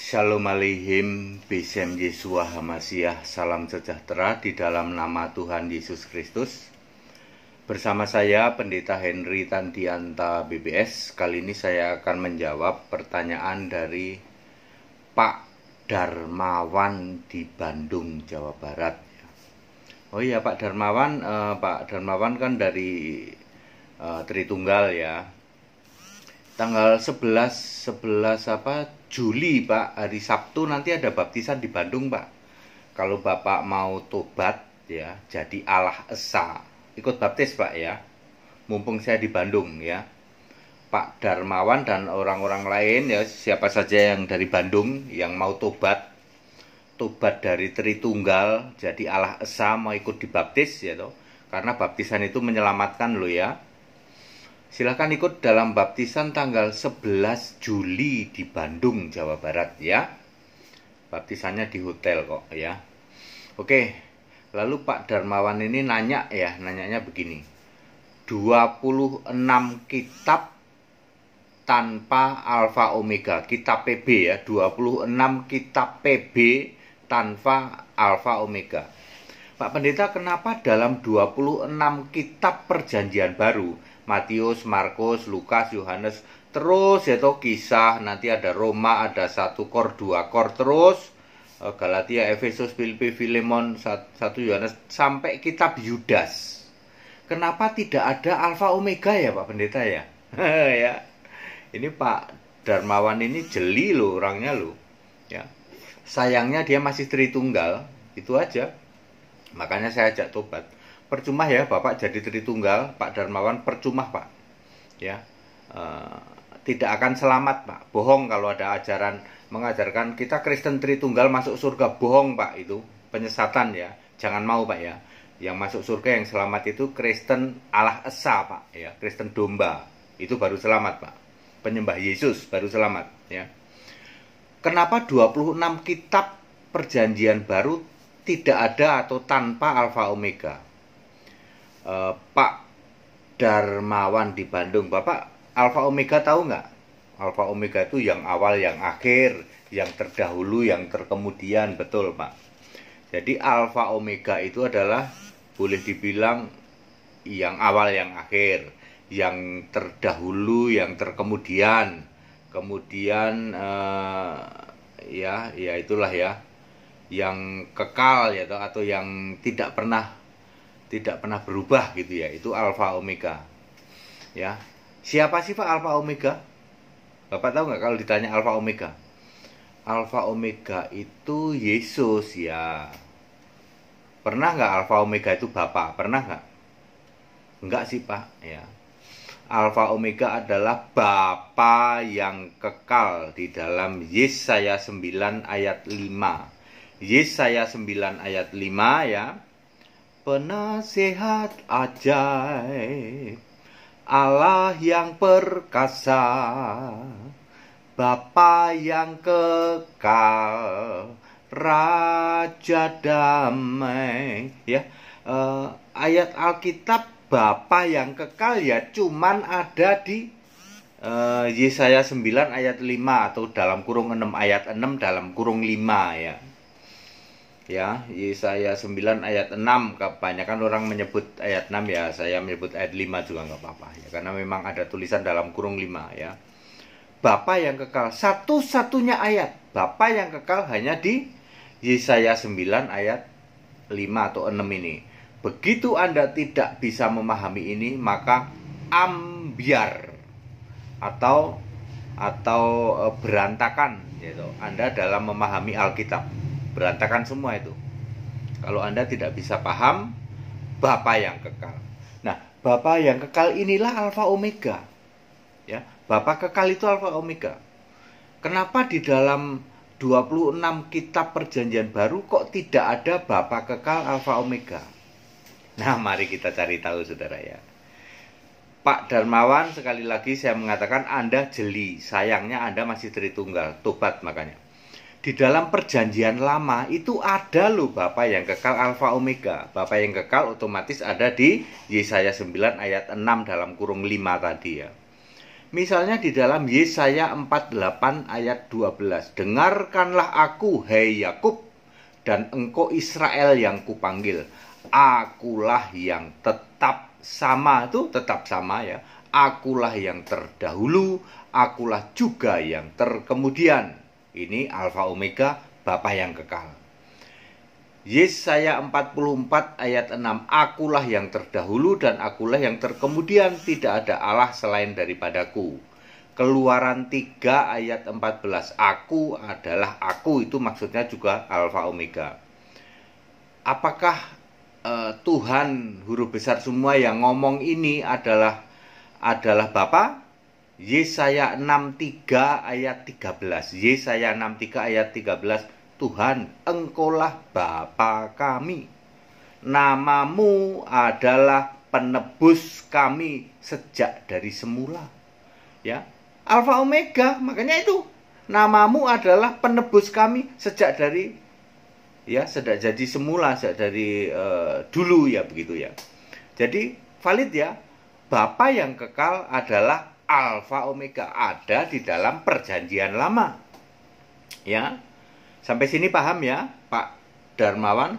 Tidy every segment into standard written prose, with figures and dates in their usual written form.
Shalom Aleichem, Besem Yeshua Hamasiah, salam sejahtera di dalam nama Tuhan Yesus Kristus. Bersama saya Pendeta Henry Tandianta BBS. Kali ini saya akan menjawab pertanyaan dari Pak Darmawan di Bandung, Jawa Barat. Oh iya Pak Darmawan kan dari Tritunggal ya. Tanggal 11 Juli Pak, hari Sabtu nanti ada baptisan di Bandung Pak. Kalau Bapak mau tobat ya, jadi Allah Esa, ikut baptis Pak ya. Mumpung saya di Bandung ya. Pak Darmawan dan orang-orang lain ya, siapa saja yang dari Bandung yang mau tobat dari Tritunggal jadi Allah Esa, mau ikut dibaptis ya toh. Karena baptisan itu menyelamatkan lo ya. Silahkan ikut dalam baptisan tanggal 11 Juli di Bandung, Jawa Barat ya. Baptisannya di hotel kok ya. Oke, lalu Pak Darmawan ini nanyanya begini. 26 kitab tanpa alfa omega, kitab PB ya, 26 kitab PB tanpa alfa omega. Pak Pendeta, kenapa dalam 26 kitab perjanjian baru, Matius, Markus, Lukas, Yohanes, terus ya toh Kisah, nanti ada Roma, ada 1 Kor, 2 Kor, terus Galatia, Efesus, Filipi, Filemon, 1 Yohanes, sampai kitab Yudas. Kenapa tidak ada alfa omega ya Pak Pendeta ya? Ya. Ini Pak Darmawan ini jeli loh orangnya loh. Ya. Sayangnya dia masih Tritunggal, itu aja. Makanya saya ajak tobat. Percuma ya Bapak jadi Tritunggal, Pak Darmawan, percuma Pak. Ya, tidak akan selamat Pak. Bohong kalau ada ajaran mengajarkan kita Kristen Tritunggal masuk surga, bohong Pak, itu penyesatan ya. Jangan mau Pak ya. Yang masuk surga yang selamat itu Kristen Allah Esa Pak, ya, Kristen domba. Itu baru selamat Pak. Penyembah Yesus baru selamat ya. Kenapa 26 kitab perjanjian baru tidak ada atau tanpa alfa omega? Pak Darmawan di Bandung, Bapak alfa omega tahu nggak? Alfa omega itu yang awal, yang akhir, yang terdahulu, yang terkemudian, betul Pak. Jadi alfa omega itu adalah boleh dibilang yang awal, yang akhir, yang terdahulu, yang terkemudian, kemudian ya itulah ya, yang kekal ya atau yang tidak pernah berubah gitu ya, itu alfa omega ya. Siapa sih Pak alfa omega? Bapak tahu nggak kalau ditanya alfa omega? Alfa omega itu Yesus ya. Pernah nggak alfa omega itu Bapak? Pernah nggak? Enggak sih Pak ya. Alfa omega adalah Bapa yang kekal di dalam Yesaya 9 ayat 5. Yesaya 9 ayat 5 ya. Penasehat ajaib, Allah yang perkasa, Bapa yang kekal, Raja damai ya. Ayat Alkitab Bapa yang kekal ya cuman ada di Yesaya 9 ayat 5 atau dalam kurung 6 ayat 6 dalam kurung 5 ya. Ya, Yesaya 9 ayat 6, kebanyakan orang menyebut ayat 6 ya, saya menyebut ayat 5 juga nggak apa-apa ya, karena memang ada tulisan dalam kurung 5 ya. Bapa yang kekal, satu-satunya ayat Bapa yang kekal hanya di Yesaya 9 ayat 5 atau 6 ini. Begitu Anda tidak bisa memahami ini, maka ambiar atau berantakan gitu Anda dalam memahami Alkitab. Berantakan semua itu kalau Anda tidak bisa paham Bapa yang kekal. Nah, Bapa yang kekal inilah alfa omega ya. Bapa kekal itu alfa omega. Kenapa di dalam 26 kitab perjanjian baru kok tidak ada Bapa kekal alfa omega? Nah, mari kita cari tahu saudara ya. Pak Darmawan, sekali lagi saya mengatakan Anda jeli. Sayangnya Anda masih Tritunggal. Tobat makanya. Di dalam perjanjian lama itu ada loh Bapa yang kekal alfa omega. Bapa yang kekal otomatis ada di Yesaya 9 ayat 6 dalam kurung 5 tadi ya. Misalnya di dalam Yesaya 48 ayat 12. Dengarkanlah aku, hai Yakub, dan engkau Israel yang kupanggil. Akulah yang tetap sama, itu tetap sama ya. Akulah yang terdahulu, akulah juga yang terkemudian. Ini Alfa Omega, Bapa yang kekal. Yesaya 44 ayat 6. Akulah yang terdahulu dan akulah yang terkemudian, tidak ada Allah selain daripadaku. Keluaran 3 ayat 14. Aku adalah aku, itu maksudnya juga Alfa Omega. Apakah Tuhan huruf besar semua yang ngomong ini adalah Bapa? Yesaya 63 ayat 13. Yesaya 63 ayat 13. Tuhan, engkaulah Bapa kami. Namamu adalah penebus kami sejak dari semula. Ya, Alfa Omega, makanya itu. Namamu adalah penebus kami sejak dari sejak jadi semula, sejak dari dulu ya, begitu ya. Jadi valid ya. Bapa yang kekal adalah Alfa Omega, ada di dalam perjanjian lama. Ya. Sampai sini paham ya, Pak Darmawan?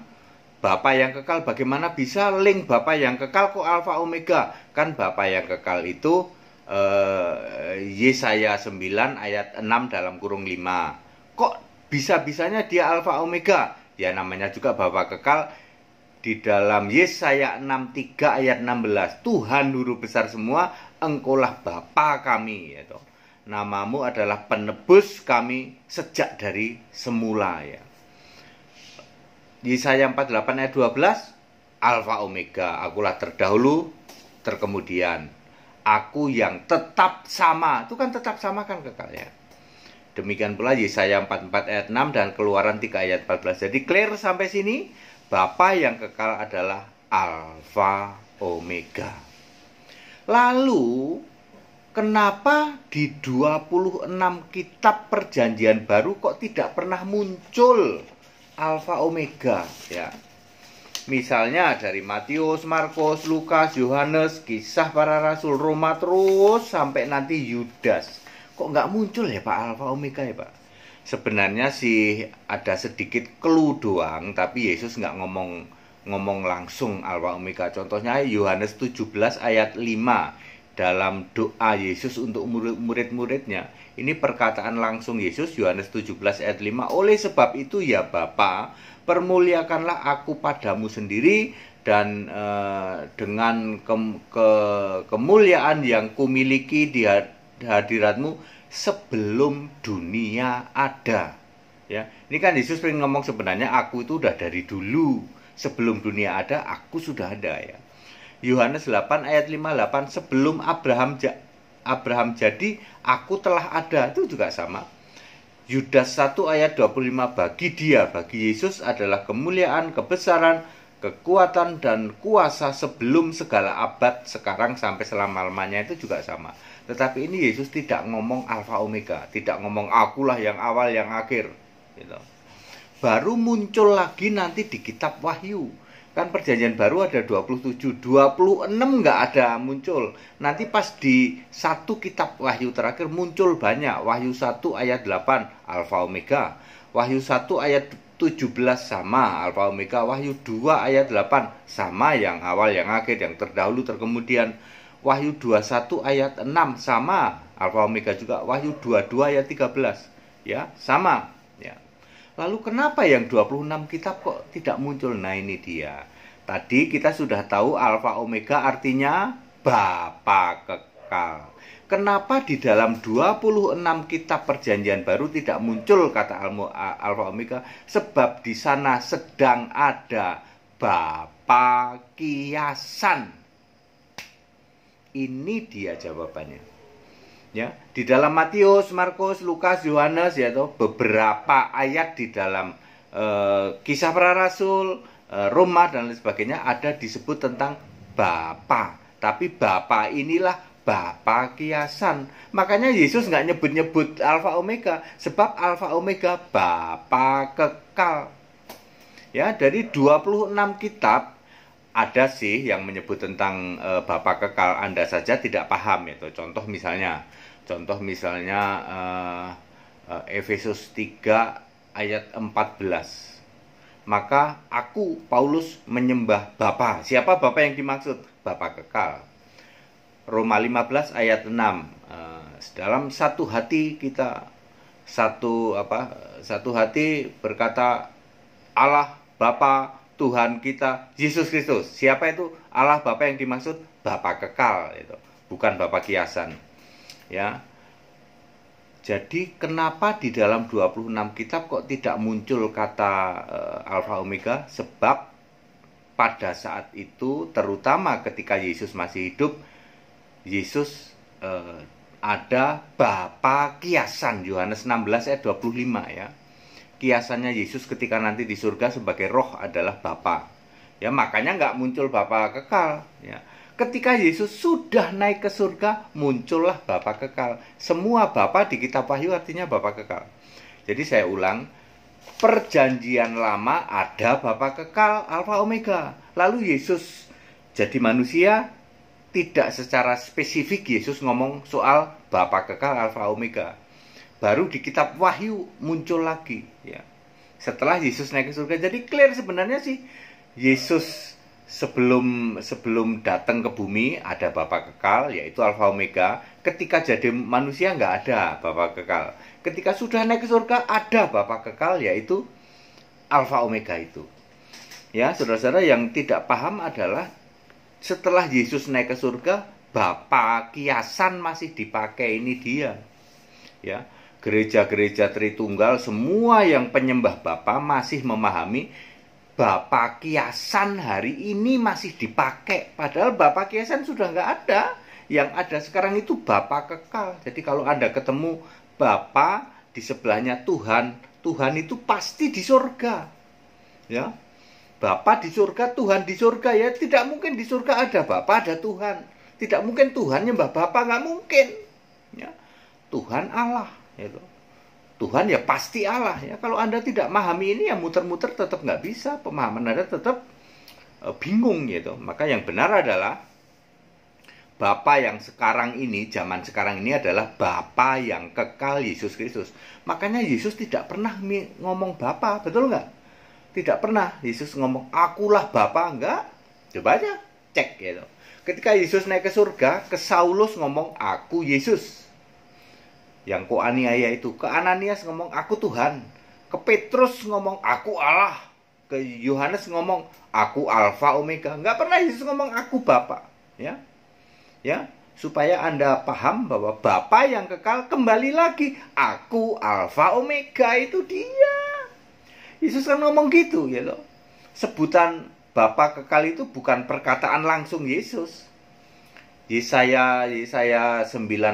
Bapa yang kekal, bagaimana bisa link Bapa yang kekal kok Alfa Omega? Kan Bapa yang kekal itu Yesaya 9 ayat 6 dalam kurung 5. Kok bisa-bisanya dia Alfa Omega? Ya namanya juga Bapa kekal. Di dalam Yesaya 63 ayat 16. Tuhan huruf besar semua, engkaulah Bapa kami, yaitu. Namamu adalah penebus kami sejak dari semula ya. Yesaya 48 ayat 12. Alfa Omega, akulah terdahulu, terkemudian. Aku yang tetap sama. Itu kan tetap sama kan kekal ya. Demikian pula Yesaya 44 ayat 6 dan Keluaran 3 ayat 14. Jadi clear sampai sini. Bapa yang kekal adalah Alfa Omega. Lalu kenapa di 26 kitab perjanjian baru kok tidak pernah muncul Alfa Omega ya? Misalnya dari Matius, Markus, Lukas, Yohanes, Kisah Para Rasul, Roma, terus sampai nanti Yudas. Kok nggak muncul ya Pak Alfa Omega ya Pak? Sebenarnya sih ada sedikit clue doang, tapi Yesus nggak ngomong langsung Alfa Omega. Contohnya Yohanes 17 ayat 5. Dalam doa Yesus untuk murid-muridnya, ini perkataan langsung Yesus, Yohanes 17 ayat 5. Oleh sebab itu ya Bapa, permuliakanlah aku padamu sendiri, dan dengan kemuliaan yang kumiliki di hadiratmu sebelum dunia ada. Ya, ini kan Yesus sering ngomong sebenarnya aku itu udah dari dulu, sebelum dunia ada aku sudah ada ya. Yohanes 8 ayat 58, sebelum Abraham jadi, aku telah ada. Itu juga sama. Yudas 1 ayat 25, bagi Yesus adalah kemuliaan, kebesaran, kekuatan, dan kuasa sebelum segala abad, sekarang sampai selama-lamanya. Itu juga sama. Tetapi ini Yesus tidak ngomong Alfa Omega, tidak ngomong akulah yang awal, yang akhir. Gitu. Baru muncul lagi nanti di kitab Wahyu. Kan perjanjian baru ada 27, 26 nggak ada muncul. Nanti pas di satu kitab Wahyu terakhir muncul banyak. Wahyu 1 ayat 8, Alfa Omega. Wahyu 1 ayat 17 sama, Alfa Omega. Wahyu 2 ayat 8 sama, yang awal, yang akhir, yang terdahulu, terkemudian. Wahyu 21 ayat 6 sama, Alfa Omega juga. Wahyu 22 ayat 13 ya, sama. Lalu kenapa yang 26 kitab kok tidak muncul? Nah ini dia. Tadi kita sudah tahu Alfa Omega artinya Bapa kekal. Kenapa di dalam 26 kitab perjanjian baru tidak muncul kata Alfa Omega? Sebab di sana sedang ada Bapa kiasan. Ini dia jawabannya. Ya, di dalam Matius, Markus, Lukas, Yohanes, yaitu beberapa ayat di dalam Kisah Para Rasul, Roma dan lain sebagainya ada disebut tentang Bapa. Tapi Bapa inilah Bapa kiasan. Makanya Yesus nggak nyebut-nyebut Alfa Omega, sebab Alfa Omega Bapa kekal. Ya, dari 26 kitab ada sih yang menyebut tentang Bapa kekal, Anda saja tidak paham itu. Contoh misalnya Contoh misalnya Efesus 3 ayat 14. Maka aku, Paulus, menyembah Bapa. Siapa Bapa yang dimaksud? Bapa kekal. Roma 15 ayat 6. Dalam satu hati kita satu hati berkata Allah Bapa Tuhan kita Yesus Kristus. Siapa itu Allah Bapa yang dimaksud? Bapa kekal itu, bukan Bapa kiasan. Ya. Jadi kenapa di dalam 26 kitab kok tidak muncul kata Alfa Omega? Sebab pada saat itu, terutama ketika Yesus masih hidup, Yesus ada Bapa kiasan. Yohanes 16 ayat 25 ya. Kiasannya Yesus ketika nanti di surga sebagai roh adalah Bapa. Ya, makanya nggak muncul Bapa kekal. Ya. Ketika Yesus sudah naik ke surga, muncullah Bapa kekal. Semua Bapa di kitab Wahyu artinya Bapa kekal. Jadi saya ulang, perjanjian lama ada Bapa kekal, Alfa Omega. Lalu Yesus jadi manusia, tidak secara spesifik Yesus ngomong soal Bapa kekal, Alfa Omega. Baru di kitab Wahyu muncul lagi. Ya. Setelah Yesus naik ke surga, jadi clear sebenarnya sih Yesus sebelum datang ke bumi ada Bapa kekal, yaitu Alfa Omega. Ketika jadi manusia nggak ada Bapa kekal. Ketika sudah naik ke surga ada Bapa kekal, yaitu Alfa Omega itu. Ya, saudara-saudara, yang tidak paham adalah setelah Yesus naik ke surga, Bapa kiasan masih dipakai, ini dia. Ya, gereja-gereja Tritunggal, semua yang penyembah Bapa masih memahami Bapa kiasan hari ini masih dipakai. Padahal Bapa kiasan sudah nggak ada. Yang ada sekarang itu Bapa kekal. Jadi kalau Anda ketemu Bapa di sebelahnya Tuhan, Tuhan itu pasti di surga. Ya, Bapa di surga, Tuhan di surga. Ya, tidak mungkin di surga ada Bapa, ada Tuhan. Tidak mungkin Tuhan nyembah Bapa, nggak mungkin. Ya, Tuhan Allah. Gitu. Tuhan ya pasti Allah ya. Kalau Anda tidak memahami ini ya muter-muter tetap nggak bisa, pemahaman Anda tetap bingung gitu. Maka yang benar adalah Bapa yang sekarang ini, zaman sekarang ini adalah Bapa yang kekal, Yesus Kristus. Makanya Yesus tidak pernah ngomong Bapa, betul nggak? Tidak pernah Yesus ngomong akulah Bapa, enggak. Coba aja cek gitu. Ketika Yesus naik ke surga, ke Saulus ngomong aku Yesus. Yang kau aniaya itu, ke Ananias ngomong aku Tuhan, ke Petrus ngomong aku Allah, ke Yohanes ngomong aku Alfa Omega. Nggak pernah Yesus ngomong aku Bapa, ya, ya, supaya Anda paham bahwa Bapa yang kekal kembali lagi aku Alfa Omega itu dia. Yesus kan ngomong gitu, ya loh. Sebutan Bapa kekal itu bukan perkataan langsung Yesus. Yesaya 9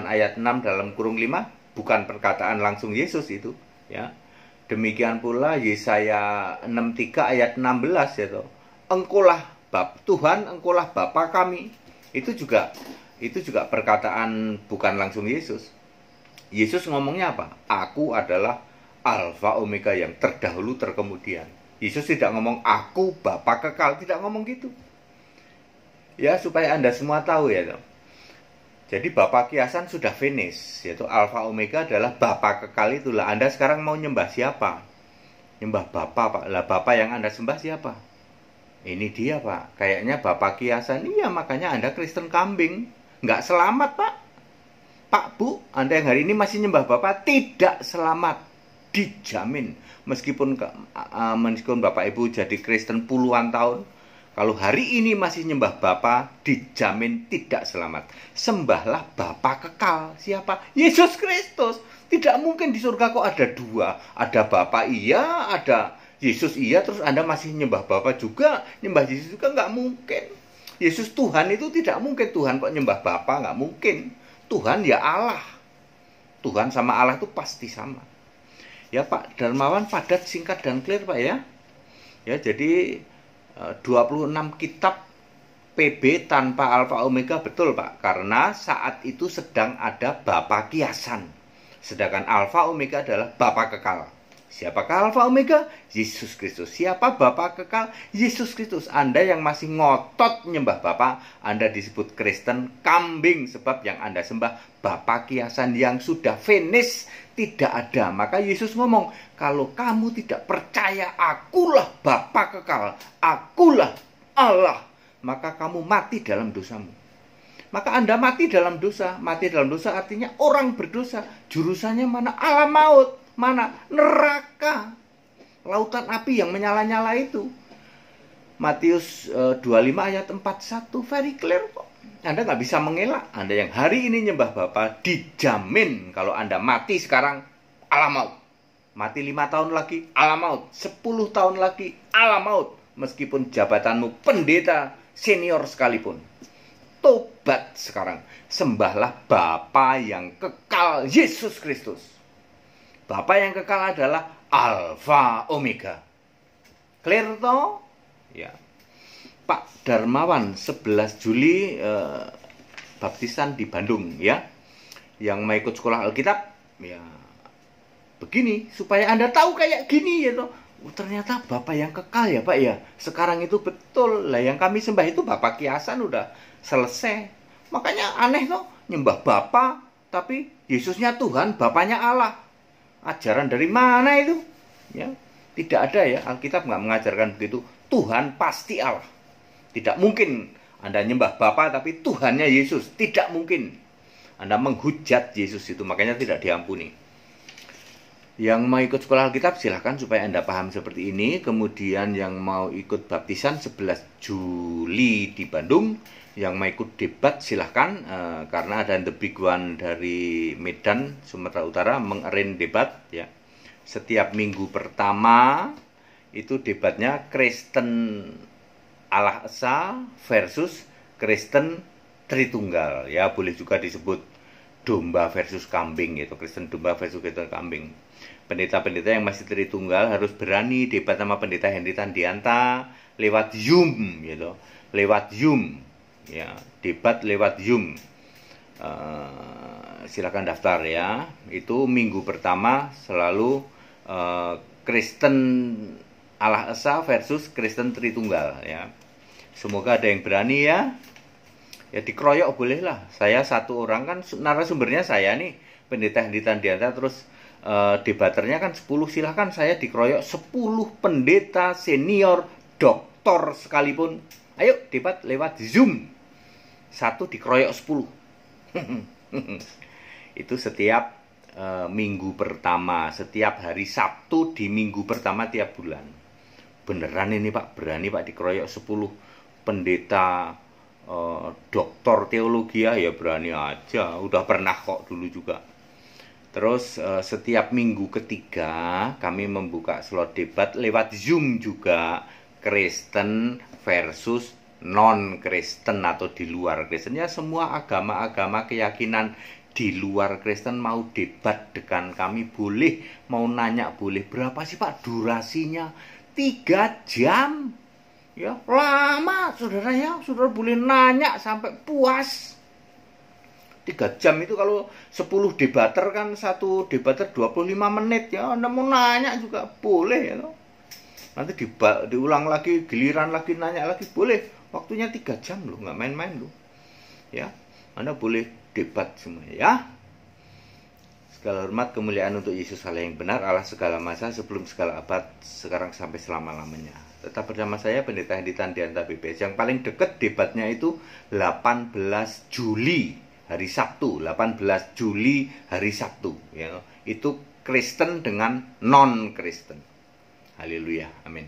ayat 6 dalam kurung 5 bukan perkataan langsung Yesus itu, ya. Demikian pula Yesaya 63 ayat 16 ya toh. Engkaulah Tuhan, engkaulah Bapa kami. Itu juga perkataan bukan langsung Yesus. Yesus ngomongnya apa? Aku adalah Alfa Omega yang terdahulu terkemudian. Yesus tidak ngomong aku Bapa kekal, tidak ngomong gitu. Ya, supaya Anda semua tahu ya toh. Jadi Bapa kiasan sudah finish, yaitu Alfa Omega adalah Bapa kekal itulah. Anda sekarang mau nyembah siapa? Nyembah Bapa, Pak. Lah Bapa yang Anda sembah siapa? Ini dia, Pak. Kayaknya Bapa kiasan. Iya, makanya Anda Kristen kambing. Nggak selamat, Pak. Pak, Bu, Anda yang hari ini masih nyembah Bapa tidak selamat. Dijamin. Meskipun Bapak Ibu jadi Kristen puluhan tahun, kalau hari ini masih nyembah Bapa, dijamin tidak selamat. Sembahlah Bapa kekal. Siapa? Yesus Kristus. Tidak mungkin di surga kok ada dua. Ada Bapa iya, ada Yesus iya, terus Anda masih nyembah Bapa juga, nyembah Yesus juga, nggak mungkin. Yesus Tuhan itu tidak mungkin. Tuhan kok nyembah Bapa, nggak mungkin. Tuhan ya Allah. Tuhan sama Allah itu pasti sama. Ya Pak Darmawan, padat, singkat, dan clear Pak ya. Ya, jadi 26 kitab PB tanpa Alfa Omega, betul Pak, karena saat itu sedang ada Bapa kiasan, sedangkan Alfa Omega adalah Bapa kekal. Siapakah Alfa Omega? Yesus Kristus. Siapa Bapa kekal? Yesus Kristus. Anda yang masih ngotot nyembah Bapa, Anda disebut Kristen kambing, sebab yang Anda sembah Bapa kiasan yang sudah finish, tidak ada. Maka Yesus ngomong, kalau kamu tidak percaya akulah Bapa kekal, akulah Allah, maka kamu mati dalam dosamu. Maka Anda mati dalam dosa. Mati dalam dosa artinya orang berdosa. Jurusannya mana? Alam maut. Mana? Neraka. Lautan api yang menyala-nyala itu. Matius 25 ayat 41. Very clear kok. Anda nggak bisa mengelak. Anda yang hari ini nyembah Bapa, dijamin kalau Anda mati sekarang, alam maut. Mati 5 tahun lagi, alam maut. 10 tahun lagi, alam maut. Meskipun jabatanmu pendeta senior sekalipun. Tobat sekarang. Sembahlah Bapa yang kekal, Yesus Kristus. Bapa yang kekal adalah Alfa Omega. Clear toh? Ya. Pak Darmawan 11 Juli baptisan di Bandung ya. Yang mau ikut sekolah Alkitab ya. Begini supaya Anda tahu kayak gini ya toh. Ternyata Bapa yang kekal ya Pak ya. Sekarang itu betul lah, yang kami sembah itu Bapa kiasan udah selesai. Makanya aneh toh, nyembah Bapa tapi Yesusnya Tuhan, Bapaknya Allah. Ajaran dari mana itu? Ya, tidak ada ya. Alkitab nggak mengajarkan begitu. Tuhan pasti Allah. Tidak mungkin Anda nyembah Bapa tapi Tuhannya Yesus. Tidak mungkin. Anda menghujat Yesus itu, makanya tidak diampuni. Yang mau ikut sekolah Alkitab silahkan supaya Anda paham seperti ini. Kemudian yang mau ikut baptisan 11 Juli di Bandung. Yang mau ikut debat silahkan, karena ada The Big One dari Medan, Sumatera Utara, mengarrange debat ya. Setiap minggu pertama itu debatnya Kristen Allah Esa versus Kristen Tritunggal ya. Boleh juga disebut domba versus kambing gitu. Kristen domba versus Kristen kambing. Pendeta-pendeta yang masih Tritunggal harus berani debat sama pendeta Henry Tandianta lewat Zoom gitu. Lewat Zoom. Ya, debat lewat Zoom. Silakan daftar ya. Itu minggu pertama selalu Kristen Allah Esa versus Kristen Tritunggal ya. Semoga ada yang berani ya. Ya dikeroyok boleh lah. Saya satu orang kan narasumbernya saya nih, pendeta Henry Tandianta, terus debaternya kan 10, silahkan saya dikeroyok 10 pendeta senior doktor sekalipun. Ayo debat lewat Zoom. 1 dikeroyok 10. Itu setiap minggu pertama, setiap hari Sabtu di minggu pertama tiap bulan. Beneran ini Pak, berani Pak dikeroyok 10 pendeta doktor teologi ya berani aja. Udah pernah kok dulu juga. Terus setiap minggu ketiga kami membuka slot debat lewat Zoom juga. Kristen versus non-Kristen atau di luar Kristen ya, semua agama-agama keyakinan di luar Kristen mau debat dengan kami boleh, mau nanya boleh. Berapa sih Pak durasinya? 3 jam ya, lama saudara ya. Saudara boleh nanya sampai puas. 3 jam itu kalau 10 debater kan, satu debater 25 menit ya. Anda mau nanya juga boleh ya. Nanti diulang lagi, giliran lagi nanya lagi boleh. Waktunya 3 jam loh, nggak main-main loh. Ya, Anda boleh debat semua ya. Segala hormat kemuliaan untuk Yesus Allah yang benar, Allah segala masa, sebelum segala abad, sekarang sampai selama-lamanya. Tetap bersama saya Pendeta Henry Tandianta BBS. Yang paling dekat debatnya itu 18 Juli hari Sabtu, 18 Juli hari Sabtu ya. Itu Kristen dengan non-Kristen. Haleluya, amin.